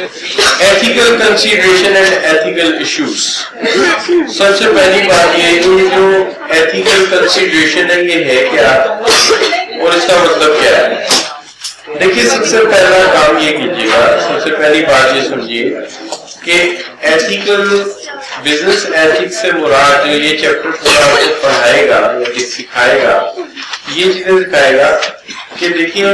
Ethical consideration and ethical issues. سب سے پہلی بات یہ کہ جو ایتھیکل کنسیڈریشن ہے یہ ہے کیا اور اس کا مطلب کیا ہے. دیکھیے سب سے پہلا کام یہ کیجیے گا, سب سے پہلی بات یہ سمجھیے کہ ایتھیکل بزنس ایتھکس سے مراد جو یہ چیپٹر پورا آپ کو پڑھائے گا یا سکھائے گا, یہ چیزیں سکھائے گا کہ دیکھیے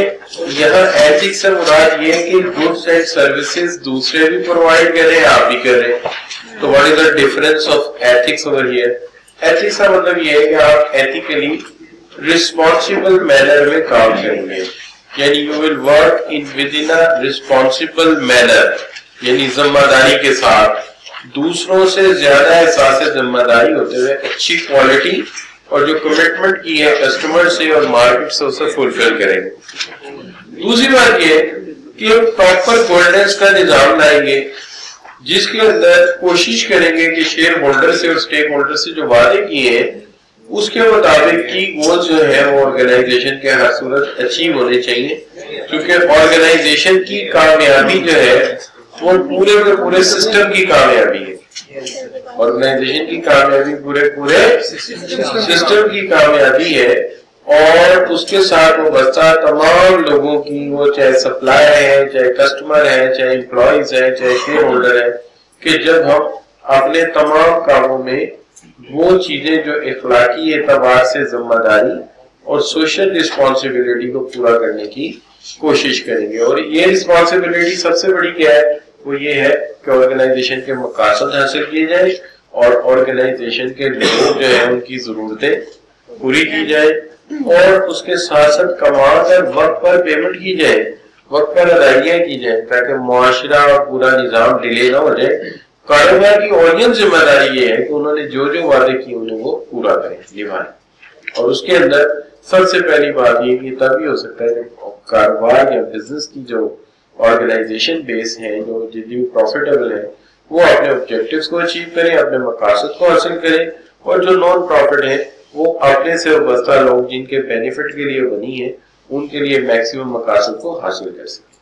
یہاں ایتھکس سے مراد یہ ہے کہ گڈس اینڈ سروسز دوسرے بھی پرووائڈ کر رہے ہیں, آپ بھی کر رہے ہیں. تو what is the difference of ethics over here. Ethics کا مطلب یہ ہے کہ آپ ایتھیکلی ریسپانسبل مینر میں کام کریں گے, یعنی you will work in with in a responsible manner, یعنی ذمہ داری کے ساتھ, دوسروں سے زیادہ احساس ذمہ داری ہوتے ہوئے اچھی کوالٹی اور جو کمٹمنٹ کی ہے کسٹمر سے اور مارکیٹ سے اسے فلفل کریں گے. دوسری بات یہ کہ پراپر گورننس کا نظام لائیں گے جس کے اندر کوشش کریں گے کہ شیئر ہولڈر سے اور اسٹیک ہولڈر سے جو وعدے کیے ہیں اس کے مطابق کی گول جو ہے وہ آرگنائزیشن کے ہر صورت اچیو ہونے چاہیے, کیونکہ آرگنائزیشن کی کامیابی جو ہے وہ پورے کے پورے سسٹم کی کامیابی ہے. آرگنائزیشن کی کامیابی پورے سسٹم کی کامیابی ہے, اور اس کے ساتھ وہ بچہ تمام لوگوں کی, وہ چاہے سپلائر ہے, چاہے کسٹمر ہے, چاہے امپلائیز ہے, چاہے شیئر ہولڈر ہے, کہ جب ہم اپنے تمام کاموں میں وہ چیزیں جو اخلاقی اعتبار سے ذمہ داری اور سوشل رسپانسبلٹی کو پورا کرنے کی کوشش کریں گے. اور یہ رسپانسبلٹی سب سے بڑی کیا ہے, وہ یہ ہے کہ آرگنائزیشن کے مقاصد حاصل کیے جائیں اور آرگنائزیشن کے لوگ جو ہیں ان کی ضرورتیں پوری کی جائے, اور اس کے ساتھ ساتھ کما کر وقت پر پیمنٹ کی جائے, وقت پر ادائیاں کی جائیں, تاکہ معاشرہ اور پورا نظام ڈیلے نہ ہو جائے. کاروبار کی اورین ذمہ داری یہ ہے کہ انہوں نے جو وعدے کیے انہیں وہ پورا کریں, نبھائیں. اور اس کے اندر سب سے پہلی بات یہ کہ تبھی ہو سکتا ہے کہ کاروبار یا بزنس کی جو آرگنائزیشن بیس ہیں, جو جتنی پروفیٹیبل ہیں, وہ اپنے آبجیکٹیوز کو اچیو کریں, اپنے مقاصد کو حاصل کریں, اور جو نان پروفٹ ہیں وہ اپنے سے وابستہ لوگ جن کے بینیفٹ کے لیے بنی ہے ان کے لیے میکسیمم مقاصد کو حاصل کر سکیں.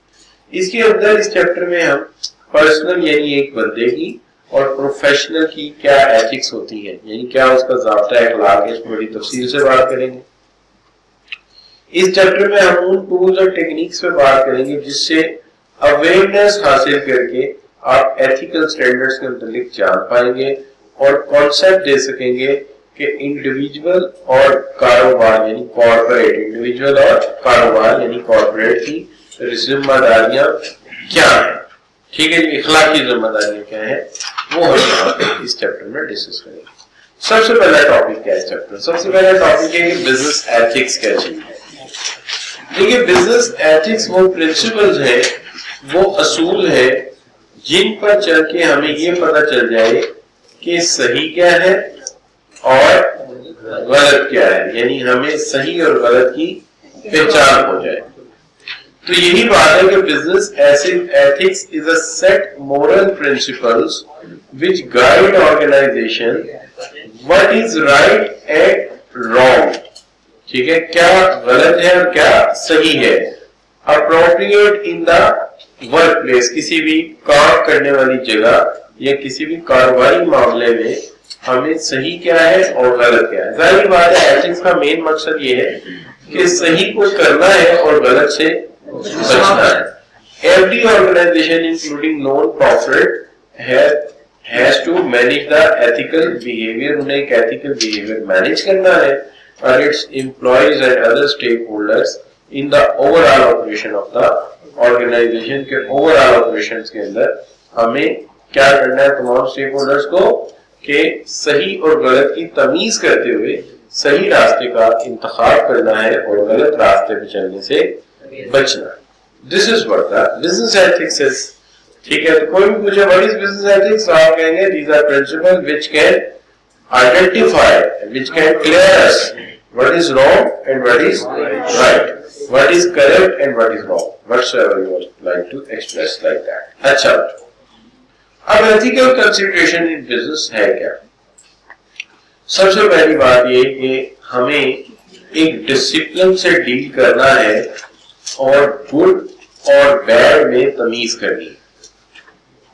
اس کے اندر اس چیپٹر میں ہم پرسنل یعنی ایک بندے کی اور پروفیشنل کی کیا ایتھکس ہوتی ہے, یعنی کیا اس کا ضابطہ اخلاق ہے, اس میں بڑی تفصیل سے بات کریں گے. اس چیپٹر میں ہم ان ٹولز اور ٹیکنیکس پہ بات کریں گے جس سے اویئرنیس حاصل کر کے آپ ایتھیکل سٹینڈرڈز کے متعلق جان پائیں گے اور کانسیپٹ دے سکیں گے کہ انڈیویجول اور کاروبار یعنی کارپوریٹ, انڈیویجول اور کاروبار یعنی کارپوریٹ کی ذمہ داریاں کیا ہیں. ٹھیک ہے جی, اخلاقی ذمہ داریاں کیا ہیں وہ ہم اس چیپٹر میں ڈسکس کریں گے. سب سے پہلا ٹاپک کیا ہے چیپٹر, سب سے پہلا ٹاپک ہے کہ بزنس ایتھکس کیا چاہیے. دیکھیے بزنس ایتھکس وہ پرنسپلز ہیں, وہ اصول ہیں جن پر چل کے ہمیں یہ پتہ چل جائے کہ صحیح کیا ہے اور غلط کیا ہے, یعنی ہمیں صحیح اور غلط کی پہچان ہو جائے. تو یہی بات ہے کہ business ethics is a set moral principles which guide organization what is right and wrong. ٹھیک ہے, کیا غلط ہے اور کیا صحیح ہے. appropriate in the workplace, کسی بھی کام کرنے والی جگہ یا کسی بھی کاروباری معاملے میں ہمیں صحیح کیا ہے اور غلط کیا ہے. ظاہر بات ہے ایتھکس کا مین مقصد یہ ہے کہ صحیح کو کرنا ہے اور غلط سے بچنا ہے. Every organization including non-profit has to manage the ethical behavior. انہیں ایک ethical behavior manage کرنا ہے اور its employees and other stakeholders in the overall operation of the organization کے overall operations کے اندر ہمیں کیا کرنا ہے تمام stakeholders کو کہ صحیح اور غلط کی تمیز کرتے ہوئے صحیح راستے کا انتخاب کرنا ہے اور غلط راستے پہ چلنے سے بچنا. This is what the business ethics is. ٹھیک ہے, تو کوئی بھی پوچھے what is business ethics, آپ کہیں گے these are principles which can identify, which can clear us what is wrong and what is right, what is correct and what is wrong, whatsoever you would like to express like that. اچھا, اب ethical consideration in business ہے کیا. سب سے پہلی بات یہ کہ ہمیں ایک ڈسپلن سے ڈیل کرنا ہے اور گڈ اور بیڈ میں تمیز کرنی ہے.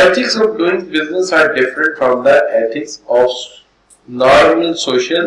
ethics of doing business are different from the ethics of normal social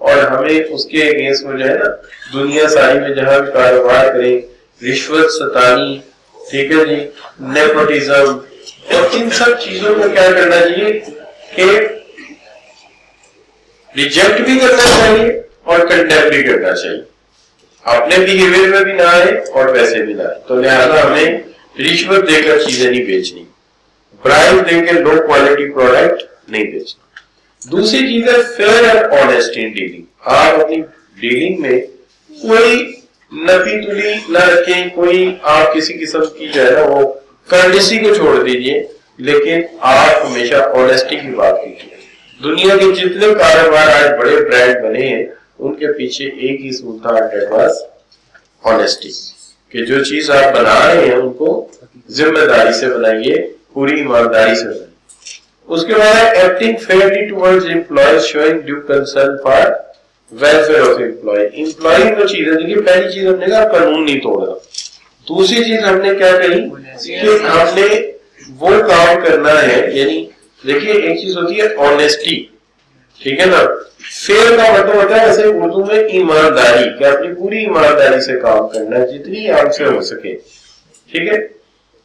اور ہمیں اس کے اگینسٹ وہ جو ہے نا دنیا ساری میں جہاں بھی کاروبار کریں رشوت ستانی، ٹھیک ہے جی، نیپوٹزم، اور ان سب چیزوں کو کیا کرنا چاہیے کہ ریجیکٹ بھی کرنا چاہیے اور کنڈیم بھی کرنا چاہیے، اپنے بیہیویئر میں بھی نہ آئے اور ویسے بھی نہ آئے. تو لہٰذا ہمیں رشوت دے کر چیزیں نہیں بیچنی، برائب دے کے لو کوالٹی پروڈکٹ نہیں بیچنا. دوسری چیز ہے fair and honest in dealing. آپ اپنی ڈیلنگ میں کوئی نفی تلی نہ رکھیں، کوئی آپ کسی قسم کی جو ہے نا وہ کرڈیسی کو چھوڑ دیجئے، لیکن آپ ہمیشہ آنیسٹی کی بات کیجیے. دنیا کے جتنے کاروبار آج بڑے برانڈ بنے ہیں ان کے پیچھے ایک ہی اصول تھا، دیٹ واز آنیسٹی، کہ جو چیز آپ بنا رہے ہیں ان کو ذمہ داری سے بنائیے، پوری ایمانداری سے بنائیے. اس کے بعد acting fairly towards employees showing due concern for welfare of employee. Employee وہ چیز ہے، دیکھیے پہلی چیز ہم نے کہا قانون نہیں توڑنا، دوسری چیز ہم نے کیا کہی کہ ہم نے وہ کام کرنا ہے، یعنی دیکھیے ایک چیز ہوتی ہے آنیسٹی، ٹھیک ہے نا، فیئر کا مطلب ہوتا ہے ایسے اردو میں ایمانداری، کہ اپنی پوری ایمانداری سے کام کرنا ہے جتنی آپ سے ہو سکے، ٹھیک ہے.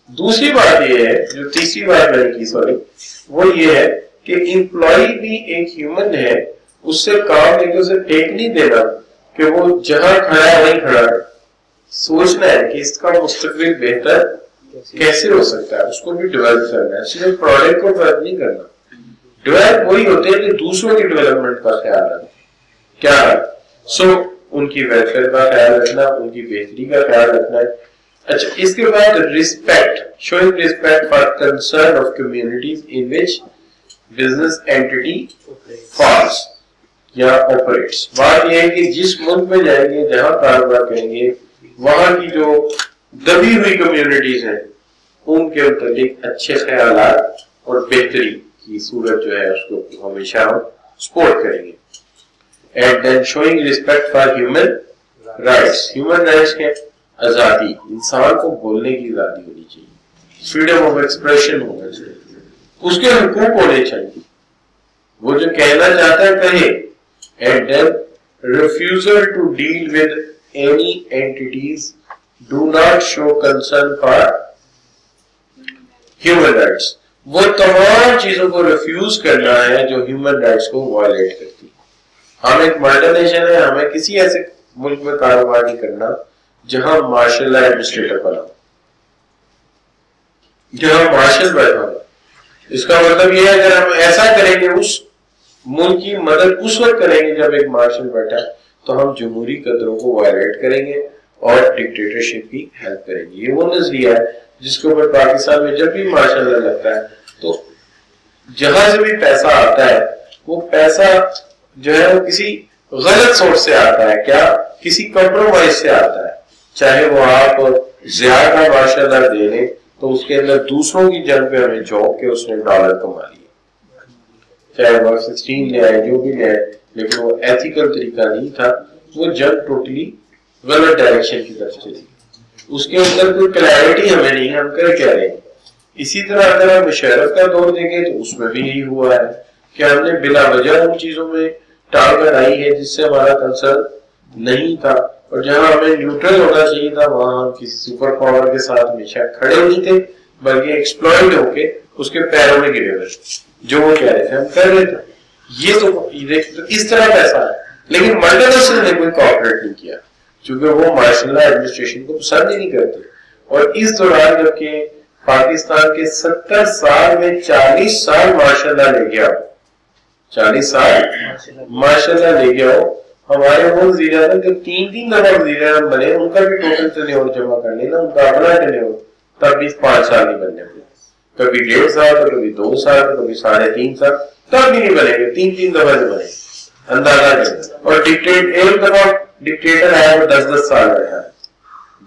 دوسری بات یہ ہے، جو تیسری بات میں نے کی سوری، وہ یہ ہے کہ امپلائی بھی ایک ہیومن ہے، اس سے کام لے کے اسے ٹیک نہیں دینا کہ وہ جہاں کھڑا ہے وہیں کھڑا ہے. سوچنا ہے کہ اس کا مستقبل بہتر کیسے ہو سکتا ہے، اس کو بھی ڈیولپ کرنا ہے، صرف پروڈکٹ کو ڈیولپ نہیں کرنا. ڈیولپ وہی ہوتے ہیں کہ دوسروں کی ڈیولپمنٹ کا خیال رکھنا، کیا ہے ان کی ویلفیئر کا خیال رکھنا، ان کی بہتری کا خیال رکھنا ہے. اچھا، اس کے بعد respect, شوئنگ respect for concern of communities in which business entity false یا آپریٹس. بات یہ ہے کہ جس ملک میں جائیں گے، جہاں کاروبار کریں گے، وہاں کی جو دبی ہوئی کمیونٹیز ہیں ان کے متعلق اچھے خیالات اور بہتری کی صورت جو ہے اس کو ہمیشہ ہم سپورٹ کریں گے. And then showing respect for human rights. Human rights کے آزادی، انسان کو بولنے کی آزادی ہونی چاہیے، فریڈم آف ایکسپریشن ہونا چاہیے، اس کے حقوق ہونے چاہیے، وہ جو کہنا چاہتا ہے کہے. And then refusal to deal with any entities do not show concern for human rights. وہ تمام چیزوں کو ریفیوز کرنا ہے جو ہیومن رائٹس کو وائلیٹ کرتی. ہم ایک ملٹی نیشنل ہے، ہمیں کسی ایسے ملک میں کاروبار نہیں کرنا جہاں مارشل لا ایڈمنسٹریٹر بنا، جہاں مارشل بیٹھا ہو. اس کا مطلب یہ ہے اگر ہم ایسا کریں گے، اس ملک کی مدد اس وقت کریں گے جب ایک مارشل بیٹھا ہے، تو ہم جمہوری قدروں کو وائلیٹ کریں گے اور ڈکٹیٹرشپ کی ہیلپ کریں گے. یہ وہ نظریہ ہے جس کے اوپر پاکستان میں جب بھی مارشل لا لگتا ہے تو جہاں سے بھی پیسہ آتا ہے وہ پیسہ جو ہے وہ کسی غلط سورس سے آتا ہے، کیا کسی کمپرومائز سے آتا ہے. چاہے وہ آپ زیادہ ماشاء اللہ دے لیں تو اس کے اندر دوسروں کی جنگ پہ ہمیں جھونک کے اس نے ڈالر کما لیا، چاہے وہ 16 لے آئے جو بھی لے آئے، لیکن وہ ایتھیکل طریقہ نہیں تھا، وہ جنگ ٹوٹلی غلط ڈائریکشن کی طرف چلی. اس کے اندر کوئی کلیئرٹی ہمیں نہیں، ہم کر کیا رہے ہیں. اسی طرح اگر ہم مشرف کا دور دیکھیں تو اس میں بھی یہی ہوا ہے کہ ہم نے بلا وجہ ان چیزوں میں ٹانگ اڑائی ہے جس سے ہمارا کنسرن نہیں تھا، اور جہاں ہمیں نیوٹرل ہونا چاہیے تھا وہاں ہم کسی سپر پاور کے ساتھ ہمیشہ کھڑے نہیں تھے، بلکہ ایکسپلوئٹ ہو کے اس کے پیروں میں گرے ہوئے جو وہ کہہ رہے تھے ہم کر رہے تھے. یہ تو اس طرح پیسہ ہے، لیکن ملٹی نیشنل نے کوئی کوآپریٹ نہیں کیا کیونکہ وہ مارشل لا ایڈمنسٹریشن کو پسند ہی نہیں کرتے. اور اس دوران جبکہ پاکستان کے 70 سال میں 40 سال مارشل لا لے گیا، 40 سال مارشل لا لے گیا ہو. ہمارے وہ وزیر اعظم جو 3 دفعہ وزیر اعظم بنے ان کا بھی ٹوٹل ٹینیور جمع کر لینا، ان کا اپنا ٹینیور تب بھی 5 سال نہیں بننے والے، کبھی 1.5 سال تو کبھی 2 سال تو کبھی 3.5 سال، تب بھی نہیں بنے گے. 3 دفعہ سے بنے اندازہ نہیں. اور ایک دفعہ ڈکٹیٹر ہے وہ 10 سال بیٹھا ہے،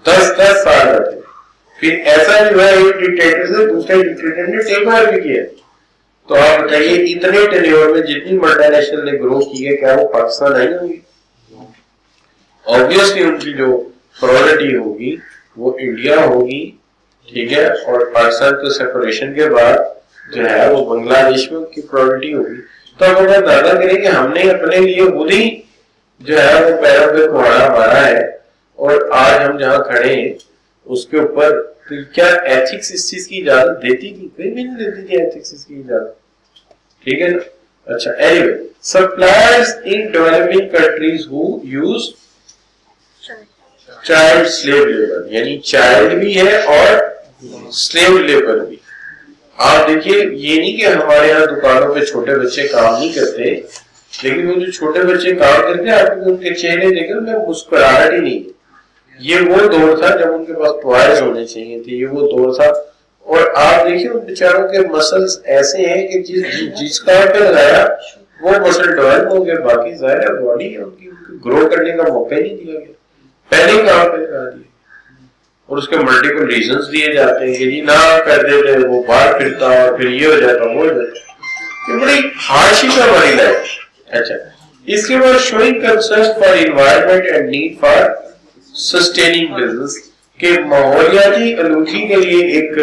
10 سال بیٹھے. پھر ایسا جو ہے ایک ڈکٹیٹر سے دوسرے ڈکٹیٹر نے ٹیک اوور بھی کیا. تو آپ بتائیے اتنے ٹینیور میں جتنی ملٹی نیشنل نے گرو کی ہے کیا وہ پاکستان آئی ہوگی؟ آبویسلی ان کی جو پرائورٹی ہوگی وہ انڈیا ہوگی، ٹھیک ہے، اور پاکستان کو سیپریشن کے بعد جو ہے وہ بنگلہ دیش میں ان کی پرائورٹی ہوگی. تو ہم اندازہ کریں کہ ہم نے اپنے لیے خود ہی جو ہے وہ پیروں پہ کھواڑا ہمارا ہے اور آج ہم جہاں کھڑے ہیں اس کے اوپر کیا ایتھکس اس چیز کی اجازت دیتی تھی؟ کوئی بھی نہیں دیتی تھی ایتھکس اس کی اجازت. ٹھیک ہے نا. اچھا anyway, suppliers in developing countries who use child slave labor, یعنی child بھی ہے اور slave labor بھی. آپ دیکھیے یہ نہیں کہ ہمارے یہاں دکانوں پہ چھوٹے بچے کام نہیں کرتے, لیکن وہ جو چھوٹے بچے کام کرتے ہیں آپ ان کے چہرے دیکھیں میں مسکراہٹ ہی نہیں ہے. یہ وہ دور تھا جب ان کے پاس ٹوائز ہونے چاہیے تھے, یہ وہ دور تھا. اور آپ دیکھیں ان بیچاروں کے مسلز ایسے ہیں کہ جس کام پہ لگایا وہ مسل ڈیولپ ہو گیا, باقی ظاہر ہے باڈی ان کی گرو کرنے کا موقع ہی نہیں دیا گیا, پہلے کام پہ لگا دیا. اور اس کے ملٹیپل ریزنز دیے جاتے ہیں کہ جی نہ کر دیتے وہ باہر پھرتا اور پھر یہ ہو جاتا وہ ہو جاتا. یہ بڑی ہارڈشپ ہے ہماری لائف. اچھا اس کے بعد شوئنگ concern for environment and need for sustaining business, کہ ماحولیاتی آلودگی کے لیے ایک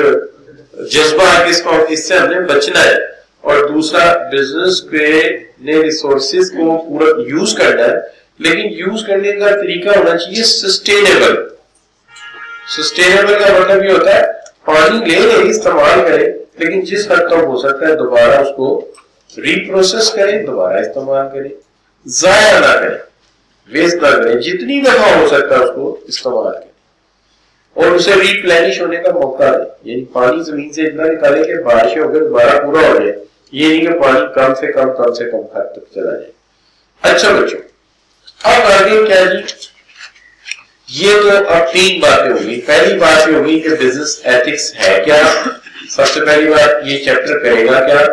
جذبہ ہے اس سے ہم نے بچنا ہے, اور دوسرا بزنس کے ریسورسز کو پورا یوز کرنا ہے, لیکن یوز کرنے کا طریقہ ہونا چاہیے سسٹینیبل. سسٹینیبل کا مطلب یہ ہوتا ہے پانی لے لے استعمال کرے, لیکن جس حد تک ہو سکتا ہے دوبارہ اس کو ری پروسیس کریں, دوبارہ استعمال کریں, ضائع نہ کریں, ویسٹ نہ کریں, جتنی دفعہ ہو سکتا ہے اس کو استعمال کریں اور اسے ری پلینش ہونے کا موقع دیں. یعنی پانی زمین سے اتنا نکالے کہ بارشیں ہو کر دوبارہ پورا ہو جائے, یہ نہیں کہ پانی کم سے کم حد تک چلا جائے. اچھا بچوں اب آگے کیا جی, یہ تو اب تین باتیں ہوگی. پہلی بات یہ ہوگی کہ بزنس ایتھکس ہے کیا, سب سے پہلی بات یہ چیپٹر کرے گا کیا,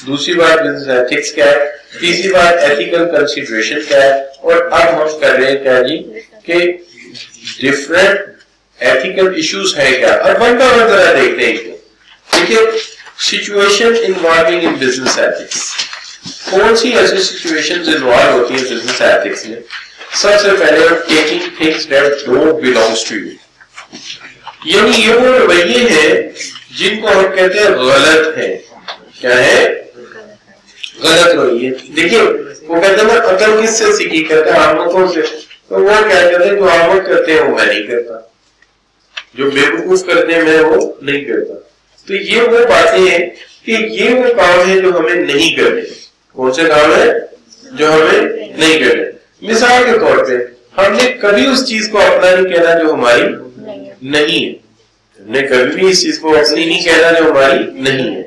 دوسری بات بزنس ایتھکس کیا ہے, تیسری بات ایتھیکل کنسیڈریشن کیا ہے, اور اب ہم کر رہے ہیں کیا جی کہ ڈفرنٹ ایتھیکل ایشوز ہے کیا. اور ون بائی ون ذرا دیکھتے ہیں اس کو. دیکھیے سچویشن انوالونگ ان بزنس ایتھکس, کون سی ایسی سچویشنز انوالو ہوتی ہیں بزنس ایتھکس میں. سب سے پہلے taking things that don't belongs to you, یعنی یہ وہ رویے ہیں جن کو ہم کہتے ہیں غلط ہے. کیا ہے غلط رویے. دیکھیے وہ کہتے ہیں عقل کس سے سیکھی, کہتے ہیں عامتوں سے. تو وہ کیا کہتے ہیں جو عامت کرتے ہیں وہ میں نہیں کرتا, جو بیوقوف کرتے ہیں میں وہ نہیں کرتا. تو یہ وہ باتیں ہیں کہ یہ وہ کام ہے جو ہمیں نہیں کرنے. کون سے کام ہے جو ہمیں نہیں کرنے. مثال کے طور پہ ہم نے کبھی اس چیز کو اپنا نہیں کہنا جو ہماری نہیں ہے, ہم نے کبھی بھی اس چیز کو اپنی نہیں کہنا جو ہماری نہیں ہے.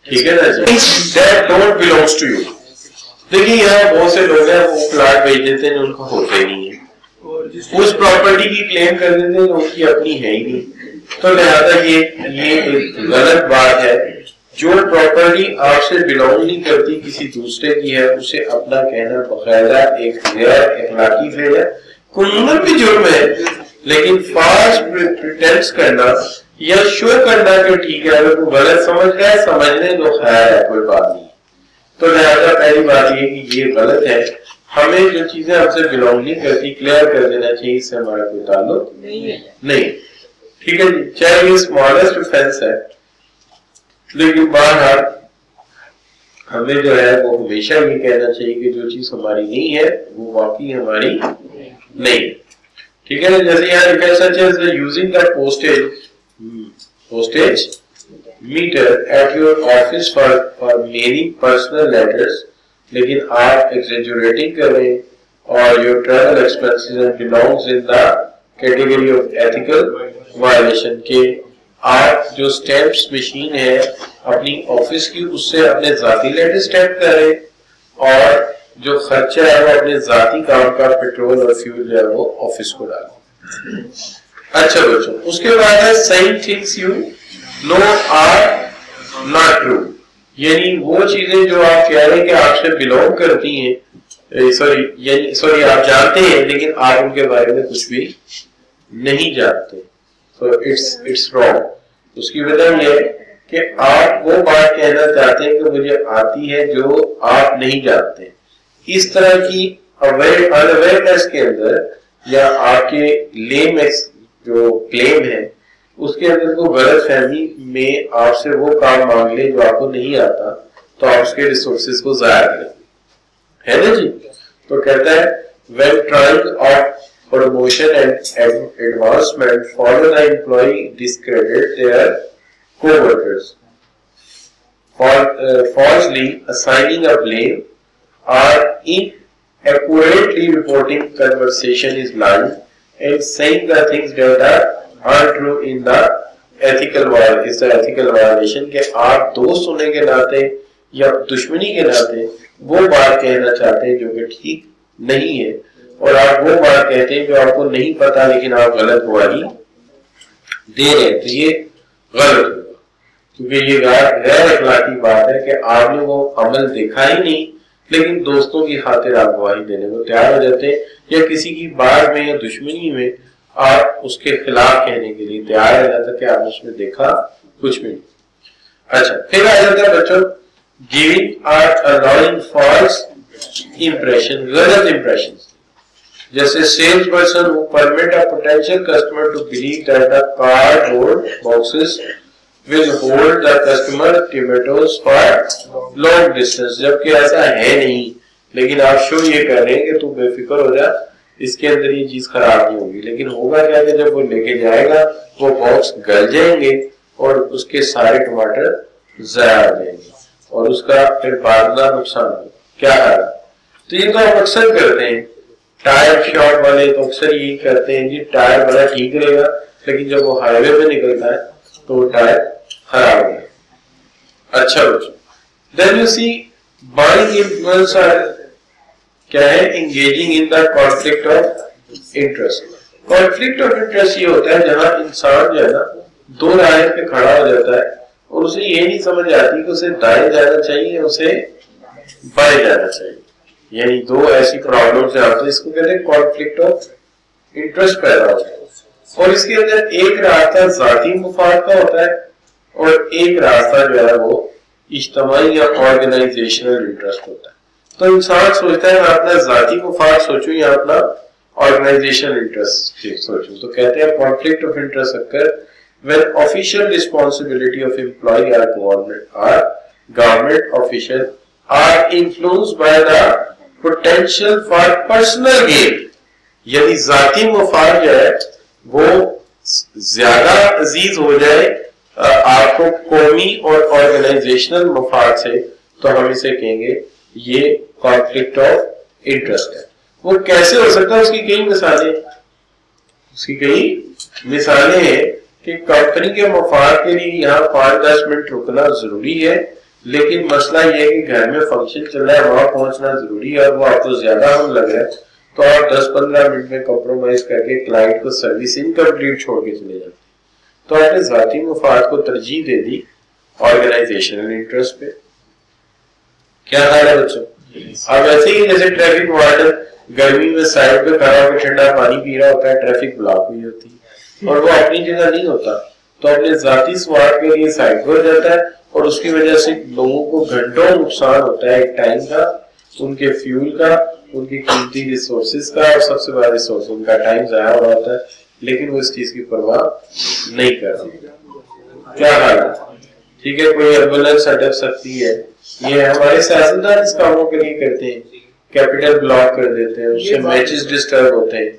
ٹھیک ہے نا جی, that don't belongs to you. دیکھیے یہاں بہت سے لوگ ہیں وہ پلاٹ بیچ دیتے ہیں ان کو ہوتے نہیں ہے, اس پراپرٹی کی کلیم کر دیتے ہیں ان کی اپنی ہے ہی نہیں. تو لہذا یہ ایک غلط بات ہے. جو پراپرٹی آپ سے بلونگ نہیں کرتی کسی دوسرے کی ہے اسے اپنا کہنا باقاعدہ ایک غیر اخلاقی فعل ہے, قانون بھی جرم ہے, لیکن فالس پریٹینس کرنا یا شو کرنا کہ ٹھیک ہے اگر کوئی غلط سمجھ رہا ہے سمجھنے تو خیر ہے کوئی بات نہیں. تو لہذا پہلی بات یہ کہ یہ غلط ہے. ہمیں جو چیزیں ہم سے بلونگ نہیں کرتی کلیئر کر دینا چاہیے, اس سے ہمارا کوئی تعلق نہیں. ٹھیک ہے جی, چاہے یہ اسمالسٹ افینس ہے, لیکن بہرحال ہمیں جو ہے وہ ہمیشہ یہ کہنا چاہیے کہ جو چیز ہماری نہیں ہے وہ واقعی ہماری نہیں. ٹھیک ہے نا. جیسے یہاں لکھا سچ ہے using the postage meter at your office for mailing personal letters, لیکن آپ exaggerating کر رہے ہیں اور your travel expenses belongs in the category of ethical violation, کہ آپ جو stamps machine ہے اپنی آفس کی اس سے اپنے ذاتی لیٹر stamp کر رہے اور جو خرچہ ہے وہ اپنے ذاتی کام کا پیٹرول اور فیول جو ہے وہ آفس کو ڈالیں. اچھا بچوں اس کے بعد ہے saying things you know are not true, یعنی وہ چیزیں جو آپ کہہ رہے ہیں کہ آپ سے بلونگ کرتی ہیں, سوری آپ جانتے ہیں لیکن آپ ان کے بارے میں کچھ بھی نہیں جانتے. So it's wrong. اس کی وجہ یہ ہے کہ آپ وہ بات کہنا چاہتے ہیں کہ مجھے آتی ہے جو آپ نہیں جانتے. اس طرح کی unawareness کے اندر یا آپ کے لیم جو کلیم ہے اس کے اندر کو غلط فہمی میں آپ سے وہ کام مانگ لے جو آپ کو نہیں آتا تو آپ اس کے ریسورسز کو ضائع کریں, ہے نا جی. تو کہتا ہے when trying out promotion and advancement, follow the employee discredit their co-workers, falsely assigning a blame or inaccurately reporting conversation is lying, and saying the things that are untrue in the ethical violation کہ آپ دوست ہونے کے ناطے یا دشمنی کے ناطے وہ بات کہنا چاہتے ہیں جو کہ ٹھیک نہیں ہے، اور آپ وہ بات کہتے ہیں جو آپ کو نہیں پتا لیکن آپ غلط گواہی دے رہے ہیں، تو یہ غلط ہوگا، کیونکہ یہ غیر اخلاقی بات ہے کہ آپ نے وہ عمل دیکھا ہی نہیں لیکن دوستوں کی خاطر آپ گواہی دینے کو تیار ہو جاتے ہیں، یا کسی کی بات میں یا دشمنی میں آپ اس کے خلاف کہنے کے لیے تیار ہو جاتا کہ آپ اس میں دیکھا کچھ بھی نہیں۔ اچھا پھر آ جاتا ہے بچوں giving or allowing false impression، غلط impressions، جیسے sales person who permit a potential customer to believe that the cardboard boxes will hold the customer tomatoes for long distance، جبکہ ایسا ہے نہیں لیکن آپ شو یہ کر رہے ہیں کہ تو بے فکر ہو جا، اس کے اندر یہ چیز خراب نہیں ہوگی، لیکن ہوگا کیا کہ جب وہ لے کے جائے گا وہ باکس گل جائیں گے اور اس کے سارے ٹماٹر ضائع ہو جائیں گے اور اس کا پھر بعد میں نقصان ہوگا۔ کیا ہے تو یہ تو ہم اکثر کرتے ہیں، ٹائر شاٹ والے تو اکثر یہی کرتے ہیں، جی ٹائر بڑا ٹھیک رہے گا لیکن جب وہ ہائی وے پہ نکلتا ہے تو وہ ٹائر خراب ہو گیا۔ اچھا بچوں then you see buying influence کیا ہے engaging in the conflict of interest۔ conflict of interest یہ ہوتا ہے جہاں انسان جو ہے نا دو رائے پہ کھڑا ہو جاتا ہے اور اسے یہ نہیں سمجھ آتی کہ اسے دائیں جانا چاہیے یا اسے بائیں جانا چاہیے، یعنی دو ایسی پرابلمز ہیں، اس کو کہتے ہیں conflict of interest پیدا ہوتا ہے، اور اس کے اندر ایک راستہ ذاتی مفاد کا ہوتا ہے اور ایک راستہ جو ہے وہ اجتماعی یا آرگنائزیشنل انٹرسٹ ہوتا ہے۔ تو انسان سوچتا ہے میں اپنا ذاتی مفاد سوچوں یا اپنا آرگنائزیشنل انٹرسٹ سوچوں، تو کہتے ہیں conflict of interest occur when official responsibility of employee or government official are influenced by the potential for personal gain، یعنی ذاتی مفاد جو ہے وہ زیادہ عزیز ہو جائے آپ کو قومی اور آرگنائزیشنل مفاد سے، تو ہم اسے کہیں گے یہ کانفلکٹ آف انٹرسٹ ہے۔ وہ کیسے ہو سکتا ہے؟ اس کی کئی مثالیں ہیں کہ کمپنی کے مفاد کے لیے یہاں 5-10 منٹ رکنا ضروری ہے، لیکن مسئلہ یہ ہے کہ گھر میں فنکشن چل رہا ہے وہاں پہنچنا ضروری ہے اور وہ آپ کو زیادہ ہم لگ رہا ہے، تو آپ 10-15 منٹ میں کمپرومائز کر کے کلائنٹ کو سروس انکمپلیٹ چھوڑ کے چلے جاتے ہیں، تو آپ نے ذاتی مفاد کو ترجیح دے دی آرگنائزیشنل انٹرسٹ پہ۔ کیا خیال ہے بچوں؟ اب ایسے ہی جیسے ٹریفک وارڈن گرمی میں سائڈ پہ کھڑا ہو کے ٹھنڈا پانی پی رہا ہوتا ہے، ٹریفک بلاک ہوئی ہوتی ہے اور وہ اپنی جگہ نہیں ہوتا، تو اپنے ذاتی سواد کے لیے سائڈ پہ ہو جاتا ہے اور اس کی وجہ سے لوگوں کو گھنٹوں نقصان ہوتا ہے، ایک ٹائم کا، ان کے فیول کا، ان کی قیمتی ریسورسز کا، اور سب سے بڑا ریسورس ان کا ٹائم ضائع ہو رہا ہوتا ہے، لیکن وہ اس چیز کی پرواہ نہیں کر رہا۔ کیا حال ہے؟ ٹھیک ہے، کوئی ایمبولینس اٹک سکتی ہے، یہ ہمارے سیاستدان اس کاموں کے لیے کرتے ہیں، کیپٹل بلاک کر دیتے ہیں، اس سے میچز ڈسٹرب ہوتے ہیں،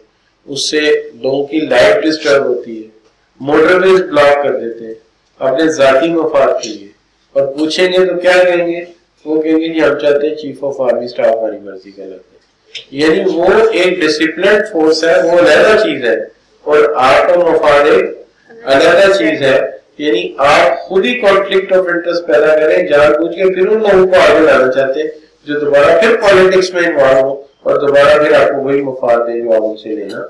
اس سے لوگوں کی لائف ڈسٹرب ہوتی ہے، موٹر ویز بلاک کر دیتے ہیں اپنے ذاتی مفاد کے لیے، اور پوچھیں گے تو کیا کہیں گے؟ وہ کہیں گے جی ہم چاہتے ہیں چیف آف آرمی اسٹاف ہماری مرضی کا لگتا ہے، یعنی وہ ایک ڈسپلنڈ فورس ہے، وہ علیحدہ چیز ہے، اور آپ کا مفاد ایک علیحدہ چیز ہے، یعنی آپ خود ہی کانفلکٹ آف انٹرسٹ پیدا کریں جان بوجھ کے، پھر ان لوگوں کو آگے لانا چاہتے ہیں جو دوبارہ پھر پالیٹکس میں انوالو ہو اور دوبارہ پھر آپ کو وہی مفاد دیں جو آپ ان سے لینا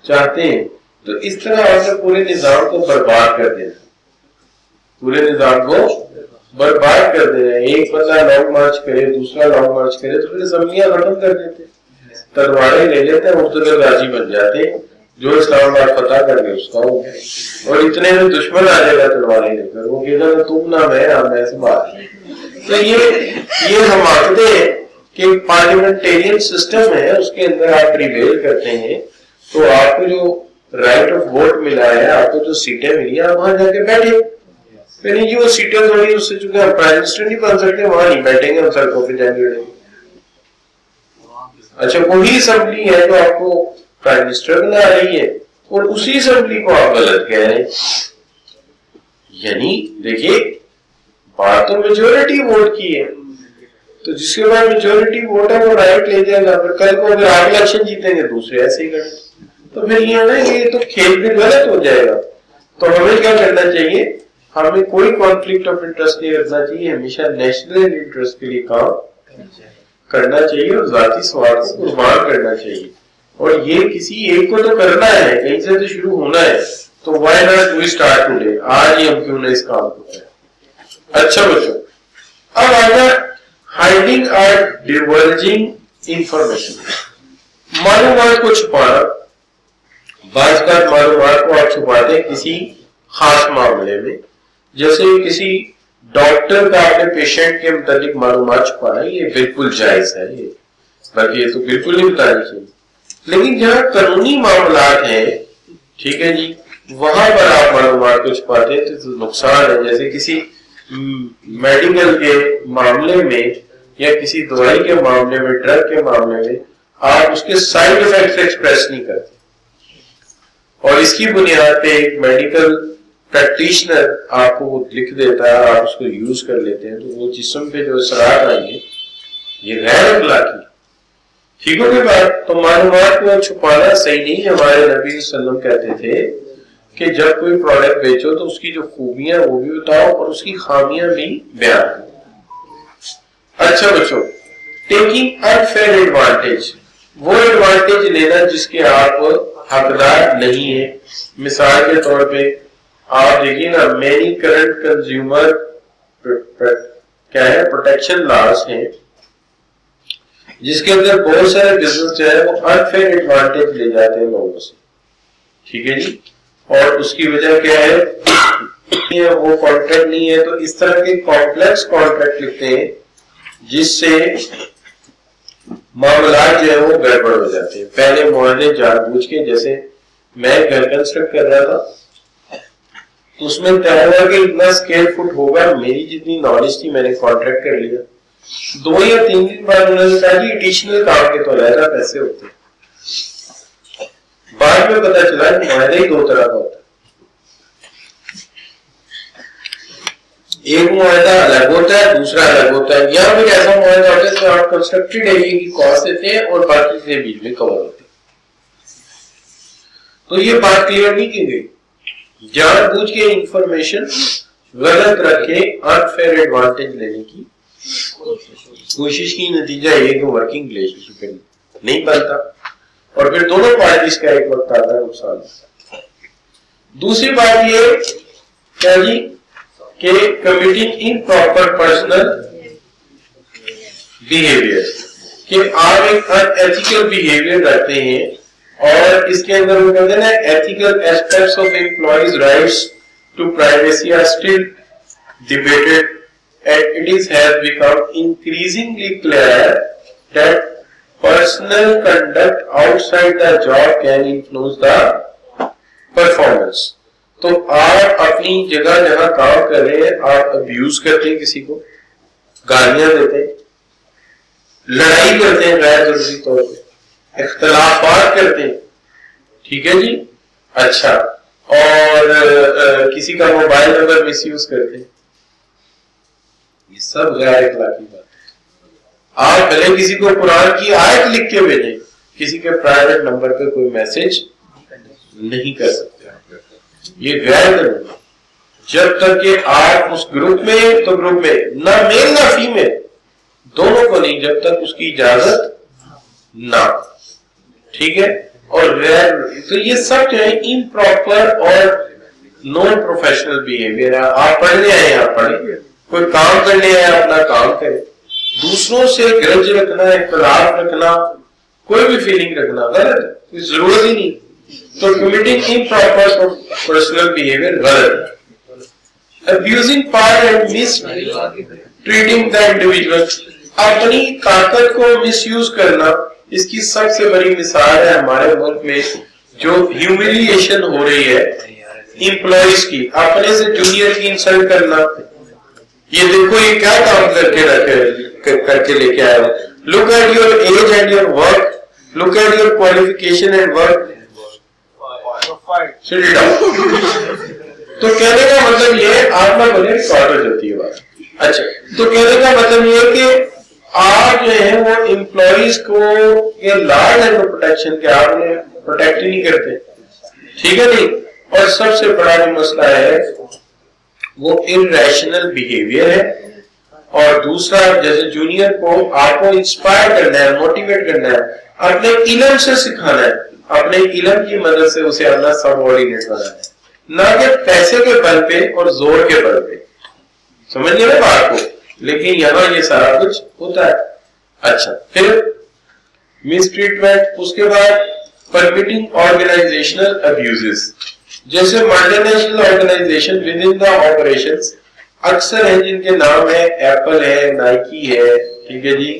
چاہتے ہیں۔ تو اس طرح آپ نے پورے نظام کو برباد کر دینا، پورے نظام کو برباد کر دینا۔ ایک بندہ لانگ مارچ کرے، دوسرا لانگ مارچ کرے، تو پھر اسمبلیاں ختم کر دیتے، تلواریں لے لیتے ہیں، مختلف راضی بن جاتے ہیں، جو اسلام آباد فتح کر گئے اس کا ہو گیا، اور اتنے میں دشمن آ جائے گا تلواریں لے کر، وہ کہتا ہے تم نہ میں ہم ایسے بات نہیں۔ تو یہ حماقتیں ہیں کہ پارلیمنٹیرین سسٹم ہے، اس کے اندر آپ پریویل کرتے ہیں تو آپ کو جو رائٹ آف ووٹ ملا ہے، آپ کو جو سیٹیں ملی ہیں، آپ وہاں جا کے بیٹھے، پھر نہیں جی وہ سیٹیں تھوڑی اس سے چونکہ ہم پرائم منسٹر نہیں بن سکتے، وہاں نہیں بیٹھیں گے، ہم سڑکوں پہ جائیں گے۔ اچھا وہی اسمبلی ہے جو آپ کو پرائم منسٹر بنا رہی ہے اور اسی اسمبلی کو آپ غلط کہہ رہے ہیں. یعنی دیکھیے بات تو میجورٹی ووٹ کی ہے, تو جس کے بعد میجورٹی ووٹ ہے وہ رائٹ لے جائے گا. پھر کل کو اگر آپ الیکشن جیتیں گے دوسرے ایسے ہی کریں, تو پھر یہ نا یہ تو کھیل بھی غلط ہو جائے گا. تو ہمیں کیا کرنا چاہیے, ہمیں کوئی کانفلکٹ آف انٹرسٹ نہیں رکھنا چاہیے, ہمیشہ نیشنل انٹرسٹ کے لیے کام کرنا چاہیے اور ذاتی سواد کو قربان کرنا چاہیے. اور یہ کسی ایک کو تو کرنا ہے, کہیں سے تو شروع ہونا ہے, تو why not we start today, آج ہی ہم کیوں نہ اس کام کو کریں. اچھا بچوں, اب آگے ہائڈنگ اور ڈیورجنگ انفارمیشن, معلومات کو چھپانا. بعض کا معلومات کو آپ چھپاتے ہیں کسی خاص معاملے میں, جیسے کسی ڈاکٹر کا اپنے پیشنٹ کے متعلق معلومات چھپانا, یہ بالکل جائز ہے, یہ بلکہ یہ تو بالکل نہیں بتانا چاہیے. لیکن جہاں قانونی معاملات ہیں, ٹھیک ہے جی, وہاں پر آپ معلومات کو چھپاتے ہیں تو نقصان ہے. جیسے کسی میڈیکل کے معاملے میں یا کسی دوائی کے معاملے میں, ڈرگ کے معاملے میں آپ اس کے سائیڈ افیکٹس ایکسپریس نہیں کرتے, اور اس کی بنیاد پہ ایک میڈیکل پریکٹیشنر آپ کو وہ لکھ دیتا ہے, آپ اس کو یوز کر لیتے ہیں, تو وہ جسم پہ جو اثرات آئیں گے یہ غیر اخلاقی. ٹھیک ہو گئی بات. تو معلومات کو چھپانا صحیح نہیں. ہمارے نبی صلی اللہ علیہ وسلم کہتے تھے کہ جب کوئی پروڈکٹ بیچو تو اس کی جو خوبیاں وہ بھی بتاؤ اور اس کی خامیاں بھی بیان کرو. اچھا بچوں, ٹیکنگ انفیئر ایڈوانٹیج, وہ ایڈوانٹیج لینا جس کے آپ حقدار نہیں ہیں. مثال کے طور پہ آپ دیکھیے نا, مینی کرنٹ کنزیومر کیا ہے پروٹیکشن لاز ہیں جس کے اندر بہت سارے بزنس جو ہے وہ انفیئر ایڈوانٹیج لے جاتے ہیں لوگوں سے. ٹھیک ہے جی, اور اس کی وجہ کیا ہے, وہ کانٹریکٹ نہیں ہے, تو اس طرح کے کمپلیکس کانٹریکٹ لکھتے ہیں جس سے معاملات جو ہے وہ گڑبڑ ہو جاتے ہیں. پہلے معاہدے جان بوجھ کے, جیسے میں گھر کنسٹرکٹ کر رہا تھا تو اس میں طے ہوا کہ اتنا اسکوائر فٹ ہوگا, میری جتنی نالج تھی میں نے کانٹریکٹ کر لیا. 2 یا 3 دن بعد انہوں نے کہا جی ایڈیشنل کام کے تو علیحدہ پیسے ہوتے ہیں. بعد میں پتا چلا کہ معاہدہ ہی 2 طرح کا ہوتا ہے. ایک معاہدہ الگ ہوتا ہے, دوسرا الگ ہوتا ہے. یہاں پہ ایسا معاہدہ ہوتا ہے کہ آپ کنسٹرکٹڈ ایریا کی کاسٹ دیتے ہیں اور باقی سے بیچ میں کور ہوتے ہیں. تو یہ بات کلیئر نہیں کی گئی. جان بوجھ کے انفارمیشن غلط رکھ کے انفیئر ایڈوانٹیج لینے کی کوشش کی, نتیجہ یہ کہ ورکنگ ریلیشن شپ نہیں بنتا اور پھر دونوں پارٹیز کا ایک وقت آتا ہے نقصان. دوسری بات یہ کیا جی کہ کمیٹنگ امپراپر پرسنل بیہیویئر, کہ آپ ایک ان ایتھیکل بیہیویئر رکھتے ہیں اور اس کے اندر وہ کہتے ہیں نا ethical aspects of employees rights to privacy are still debated and it has become increasingly clear that personal conduct outside the job can influence the performance. تو آپ اپنی جگہ جہاں کام کر رہے ہیں آپ ابیوز کرتے ہیں, کسی کو گالیاں دیتے ہیں, لڑائی کرتے ہیں غیر ضروری طور پہ, اختلافات کرتے ہیں, ٹھیک ہے جی, اچھا, اور کسی کا موبائل نمبر مس یوز کرتے ہیں, یہ سب غیر اخلاقی بات ہے. آپ پہلے کسی کو قرآن کی آیت لکھ کے بھیجیں, کسی کے پرائیویٹ نمبر پہ کوئی میسج نہیں کر سکتے, یہ غیر قانونی. جب تک کہ آپ اس گروپ میں, تو گروپ میں نہ میل نہ فیمیل دونوں کو نہیں, جب تک اس کی اجازت نہ, ٹھیک ہے. اور غیر, تو یہ سب جو ہے امپراپر اور نان پروفیشنل بیہیویئر ہے. آپ پڑھنے آئے آپ پڑھیں, کوئی کام کرنے آئے اپنا کام کرے, دوسروں سے گرج رکھنا, اختلاف رکھنا, کوئی بھی فیلنگ رکھنا غلط ہے, کوئی ضرورت ہی نہیں. تو کمیٹنگ امپراپر پرسنل بیہیویئر غلط ہے. Abusing power and miss treating the individual, اپنی طاقت کو مس یوز کرنا, اس کی سب سے بڑی مثال ہے ہمارے ملک میں جو ہیوملیشن ہو رہی ہے امپلائیز کی, اپنے سے جونیئر کی انسلٹ کرنا. یہ دیکھو یہ کیا کام کر کے لے کے آیا, look at your age and your work, look at your qualification and work, sit it down. تو کہنے کا مطلب یہ ہے آپ نہ بنے ریکارڈ ہو جاتی ہے بات. اچھا تو کہنے کا مطلب یہ ہے کہ آپ جو ہے وہ امپلائیز کو یہ لاز اینڈ پروٹیکشن کے آپ نے پروٹیکٹ ہی نہیں کرتے, ٹھیک ہے نہیں. اور سب سے بڑا جو مسئلہ ہے وہ irrational behavior ہے. اور دوسرا جیسے جونیئر کو آپ کو انسپائر کرنا ہے, موٹیویٹ کرنا ہے, اپنے علم سے سکھانا ہے, اپنے علم کی مدد سے اسے اپنا سب آرڈینیٹ بنانا ہے, نہ کہ پیسے کے بل پہ اور زور کے بل پہ. سمجھ گئے بات کو. لیکن یہاں یہ سارا کچھ ہوتا ہے. اچھا پھر مس ٹریٹمنٹ, اس کے بعد پرمیٹنگ آرگنائزیشنل ابیوزز. جیسے multi national organization with in the operations اکثر ہیں جن کے نام ہے ایپل ہے, نائکی ہے, ٹھیک ہے جی.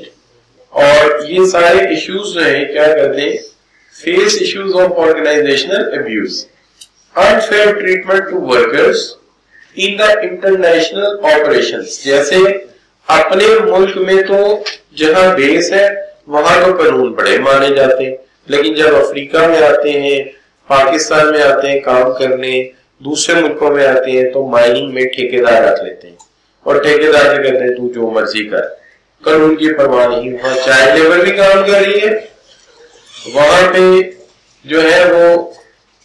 اور یہ سارے ایشوز جو ہیں کیا کرتے ہیں, face issues of organizational abuse, unfair treatment to workers in the international operations. جیسے اپنے ملک میں تو جہاں بیس ہے وہاں تو قانون بڑے مانے جاتے ہیں, لیکن جب افریقہ میں آتے ہیں, پاکستان میں آتے ہیں کام کرنے, دوسرے ملکوں میں آتے ہیں تو مائننگ میں ٹھیکیدار رکھ لیتے ہیں اور ٹھیکیدار سے کہتے ہیں تو جو مرضی کر, قانون کی پرواہ نہیں. وہاں چائلڈ لیبر بھی کام کر رہی ہے, وہاں پہ جو ہے وہ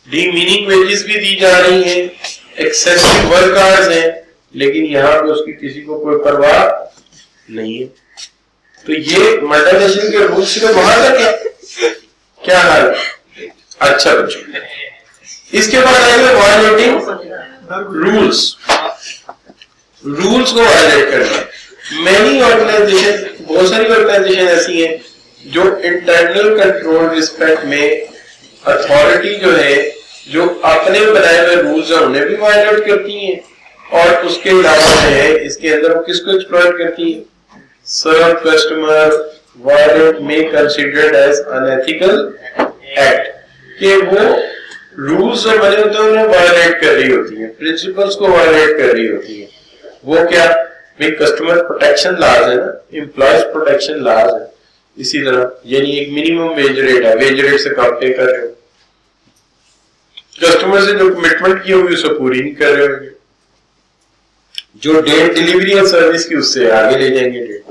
ڈی میننگ ویجز بھی دی جا رہی ہیں, ایکسیسو ورک آورز ہیں, لیکن یہاں پہ اس کی کسی کو کوئی پرواہ نہیں ہے. تو یہ ملٹی نیشنل کے رولز صرف وہاں تک ہے. کیا حال ہے؟ اچھا بچوں, اس کے بعد آئے گا وائلیٹنگ رولز. رولز کو وائلیٹ کرنا. مینی آرگنائزیشن, بہت ساری آرگنائزیشن ایسی ہیں جو انٹرنل کنٹرول ریسپیکٹ میں اتھارٹی جو ہے جو اپنے بنائے ہوئے رولز ہیں انہیں بھی وائلیٹ کرتی ہیں, اور اس کے علاوہ جو ہے اس کے اندر وہ کس کو ایکسپلوئٹ کرتی ہیں, سرو کسٹمر وائلیٹ میں کنسیڈرڈ ایز انیتھیکل ایکٹ, کہ وہ رولز جو بنے ہوتے ہیں انہیں وائلیٹ کر رہی ہوتی ہیں, پرنسپلز کو وائلیٹ کر رہی ہوتی ہیں. وہ کیا بھی کسٹمر پروٹیکشن لاز ہے نا, امپلائیز پروٹیکشن لاز ہے. اسی طرح یعنی ایک منیمم ویج ریٹ ہے, ویج ریٹ سے کم پے کر رہے ہو, کسٹمر سے جو کمٹمنٹ کی ہوگی اسے پوری نہیں کر رہے ہوگے, جو ڈیٹ ڈیلیوری اور سروس کی اس سے آگے لے جائیں گے ڈیٹ.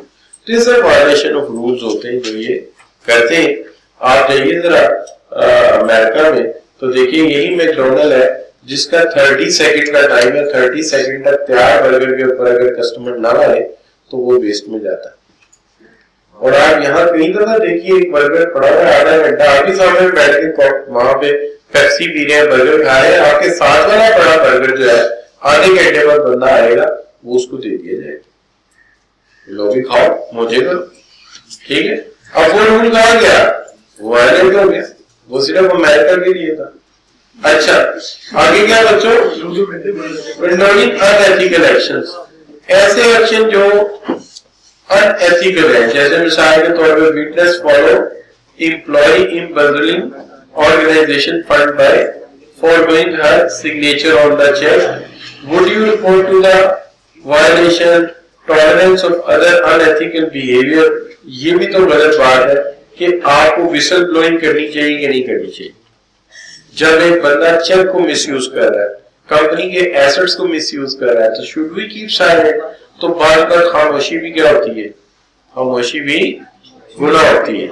تو یہ سب وائلیشن آف رولز ہوتے ہیں جو یہ کرتے ہیں. آپ جائیے ذرا امریکہ میں تو دیکھیں یہی میکڈونلڈ ہے جس کا 30 سیکنڈ کا ٹائم ہے, 30 سیکنڈ تک تیار برگر کے اوپر اگر کسٹمر نہ آئے تو وہ ویسٹ میں جاتا ہے. اور آپ یہاں کئی دفعہ دیکھیے ایک برگر پڑا ہوا ہے آدھا گھنٹہ آپ کے سامنے بیٹھ کے وہاں پہ پیپسی پی رہے ہیں, برگر کھا رہے ہیں, آپ کے ساتھ والا بڑا برگر جو ہے آدھے گھنٹے بعد بندہ آئے گا وہ اس کو دے دیا جائے گا, لو بھی کھاؤ مجھے کرو, ٹھیک ہے. اب وہ رول کہاں گیا, وہ وائلیٹ ہو گیا, وہ صرف امریکہ کے لیے تھا. اچھا آگے کیا بچوں, کنڈوننگ انیتھیکل ایکشنز, ایسے ایکشن جو ان ایتھیکل ہے, جیسے مثال کے طور پہ witness fellow employee embezzling organization fund by foregoing her signature on the check. Would you report to the violation, tolerance of other unethical behavior. یہ بھی تو غلط بات ہے کہ آپ کو وسل بلوئنگ کرنی چاہیے کہ نہیں کرنی چاہیے. جب ایک بندہ چیک کو مس یوز کر رہا ہے, کمپنی کے ایسٹس کو مس یوز کر رہا ہے, تو شوڈ وی کیپ سائلنٹ. تو بار بار خاموشی بھی کیا ہوتی ہے, خاموشی بھی گناہ ہوتی ہے,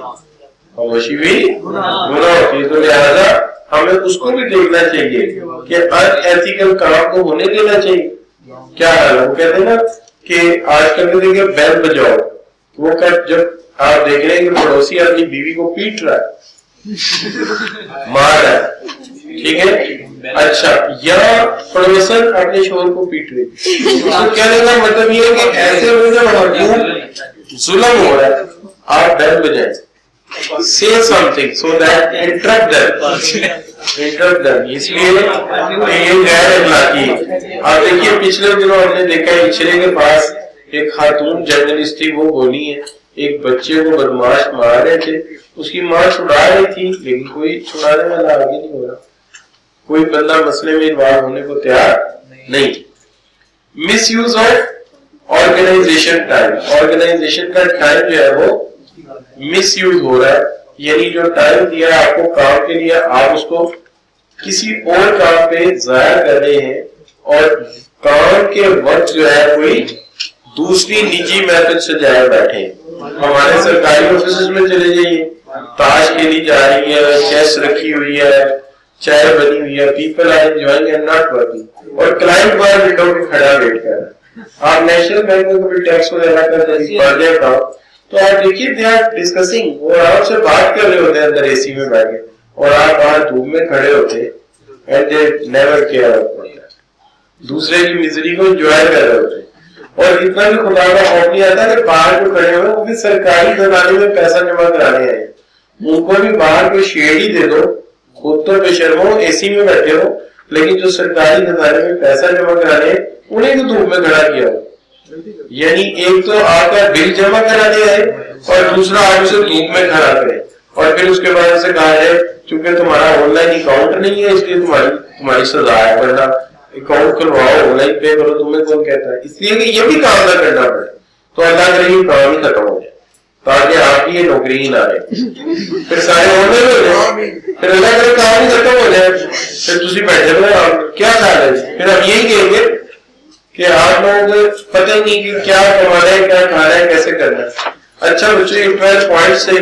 خاموشی بھی گناہ ہوتی ہے. تو لہذا ہمیں اس کو بھی دیکھنا چاہیے کہ ان ایتھیکل کام کو ہونے دینا چاہیے. کیا حال ہے, وہ کہتے ہیں نا کہ آج کل کے دیکھیں بیل بجاؤ, وہ جب آپ دیکھ رہے ہیں کہ پڑوسی اپنی بیوی کو پیٹ رہا ہے, مار رہا ہے, ٹھیک ہے. اچھا یا پڑوسن اپنے شوہر کو پیٹ رہی, تو کہنے کا مطلب یہ ہے کہ ایسے ظلم ہو رہا ہے, آپ بیل بجائیں, say something so that interrupt them. اس لیے یہ غیر اخلاقی ہے. آپ دیکھیے پچھلے دنوں ہم نے دیکھا اچھرے کے پاس ایک خاتون جرنلسٹ تھی, وہ بولی ہے ایک بچے کو بدماش مار رہے تھے, اس کی ماں چھڑا رہی تھی لیکن کوئی چھڑانے والا آگے نہیں ہو رہا, کوئی بندہ مسئلے میں انوالو ہونے کو تیار نہیں. Misuse of organisation time, organisation کا ٹائم جو ہے وہ مس یوز ہو رہا ہے، یعنی جو ٹائم دیا ہے آپ کو کام کے لیے آپ اس کو کسی اور کام پہ ضائع کر رہے ہیں، اور کام کے وقت جو ہے کوئی دوسری نجی میتھڈ سے جائے بیٹھے ہیں. ہمارے سرکاری آفیسز میں چلے جائیے، تاش کھیلی جا رہی ہے، چیس رکھی ہوئی ہے، چائے بنی ہوئی ہے، people are enjoying and not working, اور کلائنٹ باہر ونڈو پہ کھڑا ویٹ کر رہا ہے. آپ نیشنل بینک میں کوئی ٹیکس وغیرہ کا پڑ جائے گا تو آپ دیکھیے دے آر ڈسکسنگ، وہ آپ سے بات کر رہے ہوتے ہیں اندر اے سی میں بیٹھ کے، اور آپ باہر دھوپ میں کھڑے ہوتے اینڈ دے نیور کیئر، دوسرے کی مزری کو انجوائے کر رہے ہوتے. اور اتنا بھی خدا کا خوف نہیں آتا کہ باہر جو کھڑے ہوئے وہ بھی سرکاری خزانے میں پیسہ جمع کرانے آئے، ان کو بھی باہر کوئی شیڈ ہی دے دو، خود تو بے شرمو اے سی میں بیٹھے ہو، لیکن جو سرکاری خزانے میں پیسہ جمع کرانے ہیں انہیں تو دھوپ میں کھڑا کیا ہو. یعنی ایک تو آپ کا بل جمع کرانے آئے اور دوسرا آپ اسے دھوپ میں کھڑا کرے، اور پھر اس کے بعد سے کہا جائے چونکہ تمہارا آن لائن اکاؤنٹ نہیں ہے اس لیے تمہاری سزا ہے، ورنہ اکاؤنٹ کھلواؤ، آن لائن پے کرو. تمہیں کون کہتا ہے؟ اس لیے کہ یہ بھی کام نہ کرنا پڑے. تو اللہ کرے یہ کام ہی ختم ہو جائے تاکہ آپ کی یہ نوکری ہی نہ رہے، پھر سارے آن لائن ہو جائے، پھر اللہ کرے کام ہی ختم ہو جائے، پھر تھی بیٹھے ہوئے کیا خیال ہے. پھر ہم یہی کہیں گے کہ آپ لوگ پتہ ہی نہیں کہ کیا کمانا ہے، کیا کھانا ہے، کیسے کرنا ہے. اچھا بچے 12 پوائنٹ سے